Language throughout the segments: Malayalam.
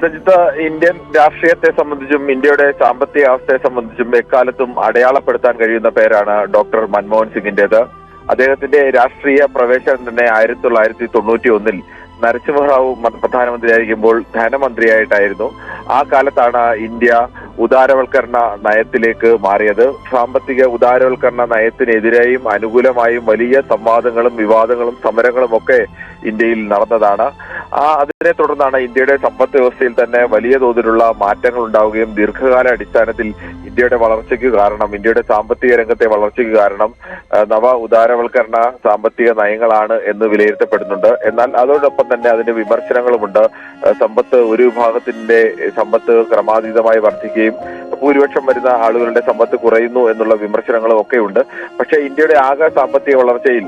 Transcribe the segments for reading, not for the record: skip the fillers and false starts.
സജിത്ത്, ഇന്ത്യൻ രാഷ്ട്രീയത്തെ സംബന്ധിച്ചും ഇന്ത്യയുടെ സാമ്പത്തിക അവസ്ഥയെ സംബന്ധിച്ചും എക്കാലത്തും അടയാളപ്പെടുത്താൻ കഴിയുന്ന പേരാണ് ഡോക്ടർ മൻമോഹൻ സിംഗിന്റേത്. അദ്ദേഹത്തിന്റെ രാഷ്ട്രീയ പ്രവേശനം തന്നെ 1991 നരസിംഹറാവു പ്രധാനമന്ത്രിയായിരിക്കുമ്പോൾ ധനമന്ത്രിയായിട്ടായിരുന്നു. ആ കാലത്താണ് ഇന്ത്യ ഉദാരവൽക്കരണ നയത്തിലേക്ക് മാറിയത്. സാമ്പത്തിക ഉദാരവൽക്കരണ നയത്തിനെതിരെയും അനുകൂലമായും വലിയ സംവാദങ്ങളും വിവാദങ്ങളും സമരങ്ങളും ഒക്കെ ഇന്ത്യയിൽ നടന്നതാണ്. അതിനെ തുടർന്നാണ് ഇന്ത്യയുടെ സമ്പദ് വ്യവസ്ഥയിൽ തന്നെ വലിയ തോതിലുള്ള മാറ്റങ്ങൾ ഉണ്ടാവുകയും ദീർഘകാല അടിസ്ഥാനത്തിൽ ഇന്ത്യയുടെ വളർച്ചയ്ക്ക് കാരണം, ഇന്ത്യയുടെ സാമ്പത്തിക രംഗത്തെ വളർച്ചയ്ക്ക് കാരണം നവ ഉദാരവൽക്കരണ സാമ്പത്തിക നയങ്ങളാണ് എന്ന് വിലയിരുത്തപ്പെടുന്നുണ്ട്. എന്നാൽ അതോടൊപ്പം തന്നെ അതിന്റെ വിമർശനങ്ങളുമുണ്ട്. ഒരു വിഭാഗത്തിന്റെ സമ്പത്ത് ക്രമാതീതമായി വർദ്ധിക്കുകയും ഭൂരിപക്ഷം വരുന്ന ആളുകളുടെ സമ്പത്ത് കുറയുന്നു എന്നുള്ള വിമർശനങ്ങളും ഒക്കെ ഉണ്ട്. പക്ഷേ ഇന്ത്യയുടെ ആകെ സാമ്പത്തിക വളർച്ചയിൽ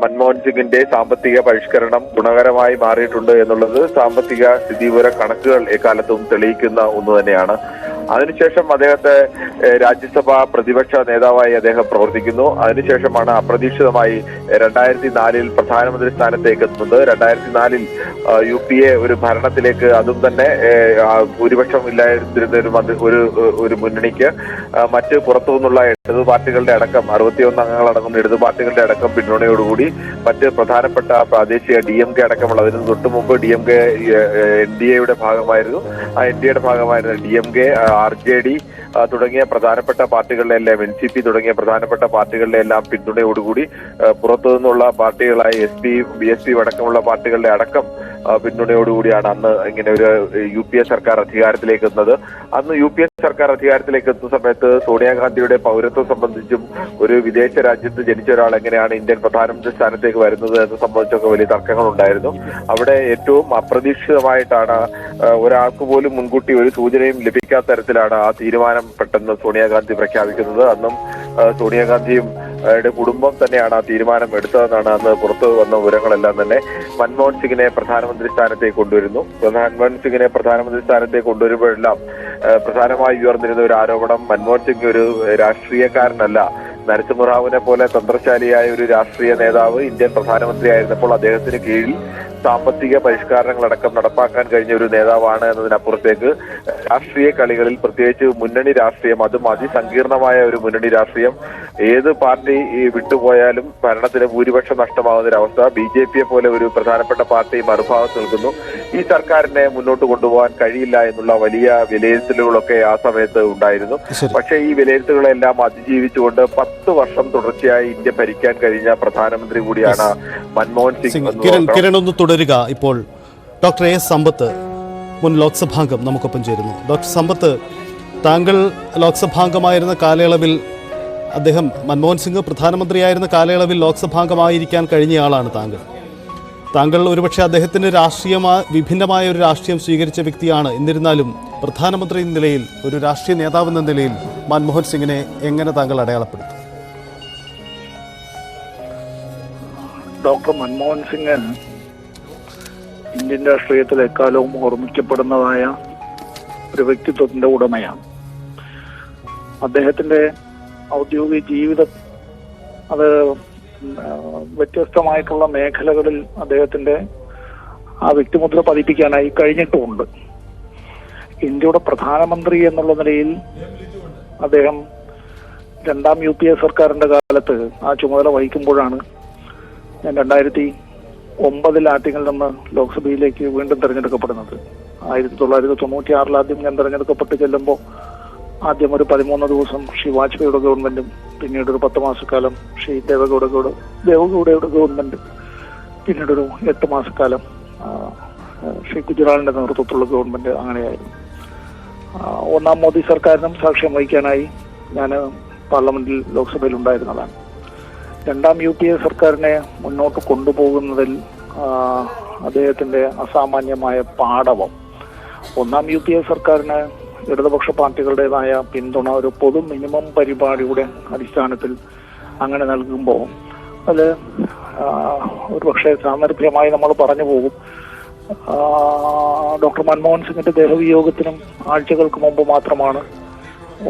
മൻമോഹൻ സിംഗിന്റെ സാമ്പത്തിക പരിഷ്കരണം ഗുണകരമായി മാറിയിട്ടുണ്ട് എന്നുള്ളത് സാമ്പത്തിക സ്ഥിതിവിവര കണക്കുകൾ എക്കാലത്തും തെളിയിക്കുന്ന ഒന്ന് തന്നെയാണ്. അതിനുശേഷം അദ്ദേഹത്തെ രാജ്യസഭാ പ്രതിപക്ഷ നേതാവായി അദ്ദേഹം പ്രവർത്തിക്കുന്നു. അതിനുശേഷമാണ് അപ്രതീക്ഷിതമായി 2004 പ്രധാനമന്ത്രി സ്ഥാനത്തേക്ക് എത്തുന്നത്. 2004 UPA ഒരു ഭരണത്തിലേക്ക്, അതും തന്നെ ഭൂരിപക്ഷം ഇല്ലാതിരുന്ന ഒരു മുന്നണിക്ക് മറ്റ് പുറത്തു നിന്നുള്ള ഇടതു പാർട്ടികളുടെ അടക്കം 61 അംഗങ്ങളടങ്ങുന്ന ഇടതു പാർട്ടികളുടെ അടക്കം പിന്തുണയോടുകൂടി മറ്റ് പ്രധാനപ്പെട്ട പ്രാദേശിക DMK അടക്കമുള്ള, അതിന് തൊട്ടു മുമ്പ് DMK NDAയുടെ ഭാഗമായിരുന്നു. ആ NDAയുടെ ഭാഗമായിരുന്ന DMK, RJD തുടങ്ങിയ പ്രധാനപ്പെട്ട പാർട്ടികളുടെ എല്ലാം, NCP തുടങ്ങിയ പ്രധാനപ്പെട്ട പാർട്ടികളുടെ എല്ലാം പിന്തുണയോടുകൂടി പുറത്തു നിന്നുള്ള പാർട്ടികളായ SP, BSP അടക്കമുള്ള പാർട്ടികളുടെ അടക്കം പിന്തുണയോടുകൂടിയാണ് അന്ന് ഇങ്ങനെ ഒരു UPA സർക്കാർ അധികാരത്തിലേക്ക് എത്തുന്നത്. അന്ന് UPA സർക്കാർ അധികാരത്തിലേക്ക് എത്തുന്ന സമയത്ത് സോണിയാഗാന്ധിയുടെ പൗരത്വം സംബന്ധിച്ചും ഒരു വിദേശ രാജ്യത്ത് ജനിച്ച ഒരാൾ എങ്ങനെയാണ് ഇന്ത്യൻ പ്രധാനമന്ത്രി സ്ഥാനത്തേക്ക് വരുന്നത് എന്ന് സംബന്ധിച്ചൊക്കെ വലിയ തർക്കങ്ങൾ ഉണ്ടായിരുന്നു. അവിടെ ഏറ്റവും അപ്രതീക്ഷിതമായിട്ടാണ്, ഒരാൾക്ക് പോലും മുൻകൂട്ടി ഒരു സൂചനയും ലഭിക്കാത്ത തരത്തിലാണ് ആ തീരുമാനം പെട്ടെന്ന് സോണിയാഗാന്ധി പ്രഖ്യാപിക്കുന്നത്. അന്നും സോണിയാഗാന്ധിയും കുടുംബം തന്നെയാണ് ആ തീരുമാനം എടുത്തതെന്നാണ് അന്ന് പുറത്തു വന്ന വിവരങ്ങളെല്ലാം തന്നെ. മൻമോഹൻ സിംഗിനെ പ്രധാനമന്ത്രി സ്ഥാനത്തേക്ക് കൊണ്ടുവരുന്നു. മൻമോഹൻ സിംഗിനെ പ്രധാനമന്ത്രി സ്ഥാനത്തേക്ക് കൊണ്ടുവരുമ്പോഴെല്ലാം പ്രധാനമായി ഉയർന്നിരുന്ന ഒരു ആരോപണം, മൻമോഹൻ സിംഗ് ഒരു രാഷ്ട്രീയക്കാരനല്ല, നരസിംഹറാവുവിനെ പോലെ തന്ത്രശാലിയായ ഒരു രാഷ്ട്രീയ നേതാവ് ഇന്ത്യൻ പ്രധാനമന്ത്രിയായിരുന്നപ്പോൾ അദ്ദേഹത്തിന് കീഴിൽ സാമ്പത്തിക പരിഷ്കാരങ്ങളടക്കം നടപ്പാക്കാൻ കഴിഞ്ഞ ഒരു നേതാവാണ് എന്നതിനപ്പുറത്തേക്ക് രാഷ്ട്രീയ കളികളിൽ, പ്രത്യേകിച്ച് മുന്നണി രാഷ്ട്രീയം, അതും അതിസങ്കീർണമായ ഒരു മുന്നണി രാഷ്ട്രീയം, ഏത് പാർട്ടി വിട്ടുപോയാലും ഭരണത്തിന് ഭൂരിപക്ഷം നഷ്ടമാകുന്ന ഒരവസ്ഥ, BJPയെ പോലെ ഒരു പ്രധാനപ്പെട്ട പാർട്ടി മറുഭാഗത്ത് നിൽക്കുന്നു, ഈ സർക്കാരിനെ മുന്നോട്ട് കൊണ്ടുപോകാൻ കഴിയില്ല എന്നുള്ള വലിയ വിലയിരുത്തലുകളൊക്കെ ആ സമയത്ത് ഉണ്ടായിരുന്നു. പക്ഷേ ഈ വിലയിരുത്തലുകളെല്ലാം അതിജീവിച്ചുകൊണ്ട് 10 വർഷം തുടർച്ചയായി ഇന്ത്യ ഭരിക്കാൻ കഴിഞ്ഞ പ്രധാനമന്ത്രി കൂടിയാണ് മൻമോഹൻ സിംഗ്. തുടരുക. ഇപ്പോൾ ഡോക്ടർ A. സമ്പത്ത്, മുൻ ലോക്സഭാംഗം, നമുക്കൊപ്പം ചേരുന്നു. ഡോക്ടർ സമ്പത്ത്, താങ്കൾ ലോക്സഭാംഗമായിരുന്ന കാലയളവിൽ, അദ്ദേഹം മൻമോഹൻ സിംഗ് പ്രധാനമന്ത്രിയായിരുന്ന കാലയളവിൽ ലോക്സഭാംഗമായിരിക്കാൻ കഴിഞ്ഞയാളാണ് താങ്കൾ ഒരുപക്ഷെ അദ്ദേഹത്തിന് വിഭിന്നമായ ഒരു രാഷ്ട്രീയം സ്വീകരിച്ച വ്യക്തിയാണ്. എന്നിരുന്നാലും പ്രധാനമന്ത്രി എന്ന നിലയിൽ, ഒരു രാഷ്ട്രീയ നേതാവ് എന്ന നിലയിൽ മൻമോഹൻ സിംഗിനെ എങ്ങനെ താങ്കൾ അടയാളപ്പെടുത്തും? ഡോക്ടർ മൻമോഹൻ സിംഗ് ഇന്ത്യൻ രാഷ്ട്രീയത്തിൽ എക്കാലവും ഓർമ്മിക്കപ്പെടുന്നതായ ഒരു വ്യക്തിത്വത്തിന്റെ ഉടമയാണ്. അദ്ദേഹത്തിന്റെ ഔദ്യോഗിക ജീവിതം അത് വ്യത്യസ്തമായിട്ടുള്ള മേഖലകളിൽ അദ്ദേഹത്തിന്റെ ആ വ്യക്തിമുദ്ര പതിപ്പിക്കാനായി കഴിഞ്ഞിട്ടുമുണ്ട്. ഇന്ത്യയുടെ പ്രധാനമന്ത്രി എന്നുള്ള നിലയിൽ അദ്ദേഹം 2ാം UPA സർക്കാരിന്റെ കാലത്ത് ആ ചുമതല വഹിക്കുമ്പോഴാണ് ഞാൻ 2009 ആറ്റിങ്ങിൽ നിന്ന് ലോക്സഭയിലേക്ക് വീണ്ടും തെരഞ്ഞെടുക്കപ്പെടുന്നത്. 1996 ആദ്യം ഞാൻ തെരഞ്ഞെടുക്കപ്പെട്ട് ചെല്ലുമ്പോൾ ആദ്യം ഒരു 13 ദിവസം ശ്രീ വാജ്പേയിയുടെ ഗവൺമെന്റും, പിന്നീട് ഒരു 10 മാസക്കാലം ശ്രീ ദേവഗൌഡയുടെ ഗവൺമെന്റ്, പിന്നീടൊരു 8 മാസക്കാലം ശ്രീ ഗുജറാളിന്റെ നേതൃത്വത്തിലുള്ള ഗവൺമെന്റ്, അങ്ങനെയായിരുന്നു. 1ാം മോദി സർക്കാരിനും സാക്ഷ്യം വഹിക്കാനായി ഞാൻ പാർലമെന്റിൽ, ലോക്സഭയിൽ ഉണ്ടായിരുന്നതാണ്. 2ാം UPA സർക്കാരിനെ മുന്നോട്ട് കൊണ്ടുപോകുന്നതിൽ അദ്ദേഹത്തിന്റെ അസാമാന്യമായ പാടവം, 1ാം UPA സർക്കാരിന് ഇടതുപക്ഷ പാർട്ടികളുടേതായ പിന്തുണ ഒരു പൊതു മിനിമം പരിപാടിയുടെ അടിസ്ഥാനത്തിൽ അങ്ങനെ നൽകുമ്പോൾ അത് ഒരുപക്ഷെ സാന്ദർഭികമായി നമ്മൾ പറഞ്ഞു പോകും. ഡോക്ടർ മൻമോഹൻ സിംഗിന്റെ ദേഹവിയോഗത്തിനും ആഴ്ചകൾക്ക് മുമ്പ് മാത്രമാണ്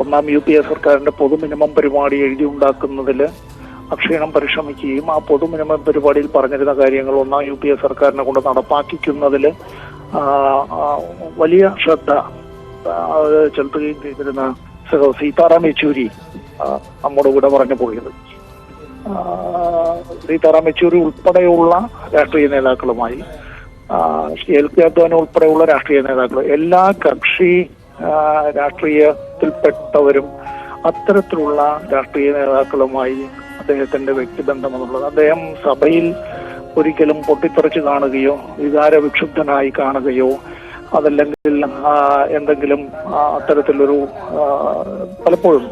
1ാം UPA സർക്കാരിന്റെ പൊതു മിനിമം പരിപാടി എഴുതിയുണ്ടാക്കുന്നതിൽ അക്ഷീണം പരിശ്രമിക്കുകയും ആ പൊതു മിനിമം പരിപാടിയിൽ പറഞ്ഞിരുന്ന കാര്യങ്ങൾ 1ാം UPA സർക്കാരിനെ കൊണ്ട് നടപ്പാക്കിക്കുന്നതിൽ വലിയ ശ്രദ്ധ ചെലുത്തുകയും ചെയ്തിരുന്ന സീതാറാം യെച്ചൂരി നമ്മോട് കൂടെ പറഞ്ഞു പോയത്. സീതാറാം യെച്ചൂരി ഉൾപ്പെടെയുള്ള രാഷ്ട്രീയ നേതാക്കളുമായി എൽ കെ അദ്വാനി ഉൾപ്പെടെയുള്ള രാഷ്ട്രീയ നേതാക്കൾ, എല്ലാ കക്ഷി രാഷ്ട്രീയത്തിൽപ്പെട്ടവരും അത്തരത്തിലുള്ള രാഷ്ട്രീയ നേതാക്കളുമായി അദ്ദേഹത്തിന്റെ വ്യക്തിബന്ധം എന്നുള്ളത്, അദ്ദേഹം സഭയിൽ ഒരിക്കലും പൊട്ടിത്തെറിച്ച് കാണുകയോ വികാരവിക്ഷുബ്ധനായി കാണുകയോ അതല്ലെങ്കിൽ എന്തെങ്കിലും അത്തരത്തിലൊരു പലപ്പോഴും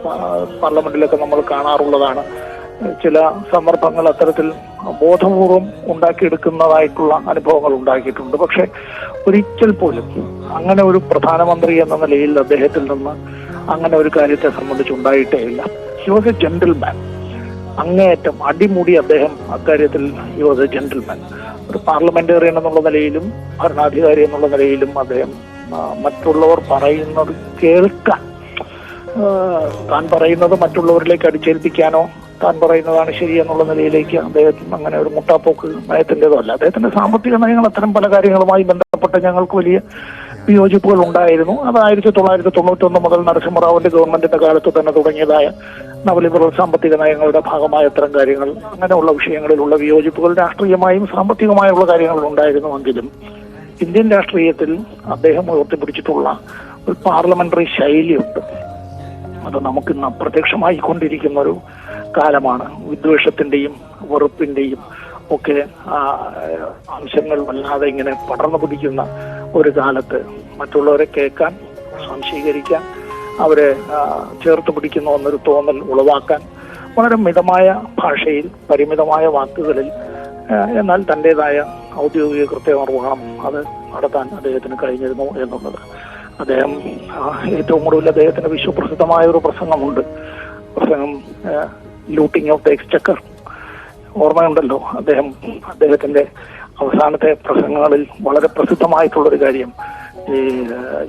പാർലമെന്റിലൊക്കെ നമ്മൾ കാണാറുള്ളതാണ്, ചില സന്ദർഭങ്ങൾ അത്തരത്തിൽ ബോധപൂർവം ഉണ്ടാക്കിയെടുക്കുന്നതായിട്ടുള്ള അനുഭവങ്ങൾ ഉണ്ടാക്കിയിട്ടുണ്ട്. പക്ഷെ ഒരിക്കൽ പോലും അങ്ങനെ ഒരു പ്രധാനമന്ത്രി എന്ന നിലയിൽ അദ്ദേഹത്തിൽ നിന്ന് അങ്ങനെ ഒരു കാര്യത്തെ സംബന്ധിച്ചുണ്ടായിട്ടേ ഇല്ല. He was A gentleman. അങ്ങേയറ്റം അടിമുടി അദ്ദേഹം അക്കാര്യത്തിൽ ഹി വാസ് എ ജെന്റിൽമാൻ. ഒരു പാർലമെന്റേറിയൻ എന്നുള്ള നിലയിലും ഭരണാധികാരി എന്നുള്ള നിലയിലും അദ്ദേഹം മറ്റുള്ളവർ പറയുന്നത് കേൾക്കാൻ, താൻ പറയുന്നത് മറ്റുള്ളവരിലേക്ക് അടിച്ചേൽപ്പിക്കാനോ താൻ പറയുന്നതാണ് ശരി എന്നുള്ള നിലയിലേക്ക് അദ്ദേഹത്തിന് അങ്ങനെ ഒരു മുട്ടാപ്പോക്ക് നയത്തിൻ്റെതോ അല്ല. അദ്ദേഹത്തിന്റെ സാമ്പത്തിക നയങ്ങൾ അത്തരം പല കാര്യങ്ങളുമായി ബന്ധപ്പെട്ട് ഞങ്ങൾക്ക് വലിയ വിയോജിപ്പുകൾ ഉണ്ടായിരുന്നു. അത് 1991 മുതൽ നരസിംഹറാവുവിന്റെ ഗവൺമെന്റിന്റെ കാലത്ത് തന്നെ തുടങ്ങിയതായ നവലിബറൽ സാമ്പത്തിക നയങ്ങളുടെ ഭാഗമായ അത്തരം കാര്യങ്ങൾ, അങ്ങനെയുള്ള വിഷയങ്ങളിലുള്ള വിയോജിപ്പുകൾ രാഷ്ട്രീയമായും സാമ്പത്തികമായുള്ള കാര്യങ്ങൾ ഉണ്ടായിരുന്നുവെങ്കിലും ഇന്ത്യൻ രാഷ്ട്രീയത്തിൽ അദ്ദേഹം ഉയർത്തിപ്പിടിച്ചിട്ടുള്ള ഒരു പാർലമെന്ററി ശൈലിയുണ്ട്. അത് നമുക്കിന്ന് അപ്രത്യക്ഷമായിക്കൊണ്ടിരിക്കുന്ന ഒരു കാലമാണ്. വിദ്വേഷത്തിന്റെയും വെറുപ്പിന്റെയും ഒക്കെ അംശങ്ങൾ വല്ലാതെ ഇങ്ങനെ പടർന്നു പിടിക്കുന്ന ഒരു കാലത്ത് മറ്റുള്ളവരെ കേൾക്കാൻ, സംശീകരിക്കാൻ, അവരെ ചേർത്ത് പിടിക്കുന്നു എന്നൊരു തോന്നൽ ഉളവാക്കാൻ വളരെ മിതമായ ഭാഷയിൽ, പരിമിതമായ വാക്കുകളിൽ, എന്നാൽ തൻ്റെതായ ഔദ്യോഗിക കൃത്യനിർവഹണം അത് നടത്താൻ അദ്ദേഹത്തിന് കഴിഞ്ഞിരുന്നു എന്നുള്ളത്. അദ്ദേഹം ഏറ്റവും കൂടുതൽ അദ്ദേഹത്തിന് വിശ്വപ്രസിദ്ധമായ ഒരു പ്രസംഗമുണ്ട്. പ്രസംഗം ലൂട്ടിംഗ് ഓഫ് ദ എക്സ്ചക്കർ, ഓർമ്മയുണ്ടല്ലോ. അദ്ദേഹത്തിന്റെ അവസാനത്തെ പ്രസംഗങ്ങളിൽ വളരെ പ്രസിദ്ധമായിട്ടുള്ളൊരു കാര്യം ഈ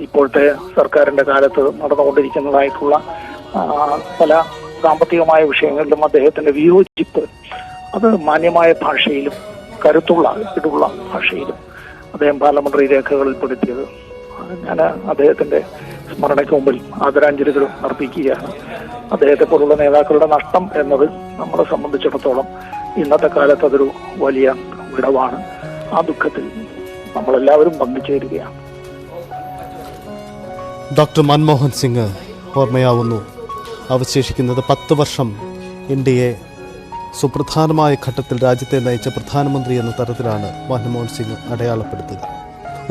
ഇപ്പോഴത്തെ സർക്കാരിന്റെ കാലത്ത് നടന്നുകൊണ്ടിരിക്കുന്നതായിട്ടുള്ള പല സാമ്പത്തികമായ വിഷയങ്ങളിലും അദ്ദേഹത്തിന്റെ വിയോജിപ്പ്, അത് മാന്യമായ ഭാഷയിലും കരുത്തുള്ള ഇടുള്ള ഭാഷയിലും അദ്ദേഹം പാർലമെന്ററി രേഖകളിൽ പെടുത്തിയത്. ഞാൻ അദ്ദേഹത്തിന്റെ സ്മരണയ്ക്ക് മുമ്പിൽ ആദരാഞ്ജലികൾ അർപ്പിക്കുകയാണ്. അദ്ദേഹത്തെ പോലുള്ള നേതാക്കളുടെ നഷ്ടം എന്നത് നമ്മളെ സംബന്ധിച്ചിടത്തോളം ഇന്നത്തെ കാലത്ത് അതൊരു വലിയ വിടവാണ്. ആ ദുഃഖത്തിൽ നമ്മളെല്ലാവരും പങ്കുചേരുകയാണ്. ഡോക്ടർ മൻമോഹൻ സിംഗ് ഓർമ്മയാവുന്നു. അവശേഷിക്കുന്നത് 10 വർഷം ഇന്ത്യയെ സുപ്രധാനമായ ഘട്ടത്തിൽ രാജ്യത്തെ നയിച്ച പ്രധാനമന്ത്രി എന്ന തരത്തിലാണ് മൻമോഹൻ സിംഗ് അടയാളപ്പെടുത്തുക.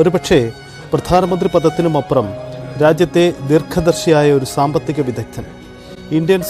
ഒരുപക്ഷേ പ്രധാനമന്ത്രി പദത്തിനുമപ്പുറം രാജ്യത്തെ ദീർഘദർശിയായ ഒരു സാമ്പത്തിക വിദഗ്ധൻ, ഇന്ത്യൻ